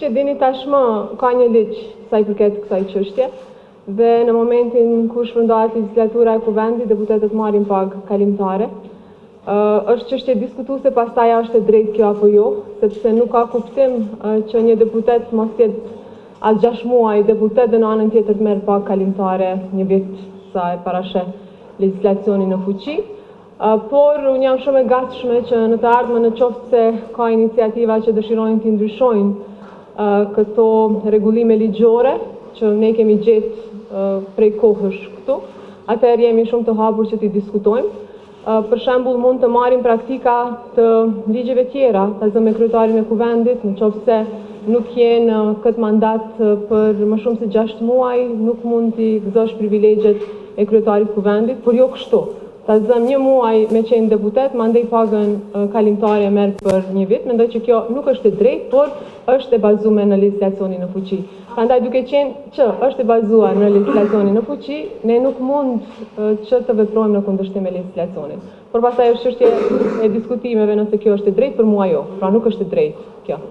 që dini tashmë ka një ligj sa i përket kësaj çështje dhe në momentin kur shpërndahet legjislatura e Kuvendit, deputetët marrin pagë kalimtare. Është çështje diskutuese, pastaj është e drejtë kjo apo jo, sepse nuk ka kuptim që një deputet mos jetë as 6 muaj deputet dhe në anën tjetër të merr pagë kalimtare një vit sa e parasheh legjislacioni në fuqi. Por unë jam shumë e gatshme që në të ardhmen në qoftë se ka iniciativa që dëshirojnë të ndryshojnë këto rregullime ligjore që ne kemi gjetë prej kohësh këtu, atëherë jemi shumë të hapur që t'i diskutojmë. Për shembull, mund të marrim praktika të ligjeve tjera, ta zëmë me kryetarin e Kuvendit, në qoftë se nuk jenë këtë mandat për më shumë se 6 muaj, nuk mund t'i gëzosh privilegjet e kryetarit Kuvendit, por jo kështu. Ta zëm 1 muaj me qenë deputet, mandej pagën kalimtare merr për 1 vit, mendoj që kjo nuk është e drejtë, por është e bazuar në legjislacionin në fuqi. Prandaj duke qenë që është e bazuar në legjislacionin në fuqi, ne nuk mund që të veprojmë në kundërshtim me legjislacionin. Por pastaj është çështje e diskutimeve nëse kjo është e drejtë, për mua jo. Pra nuk është e drejtë kjo.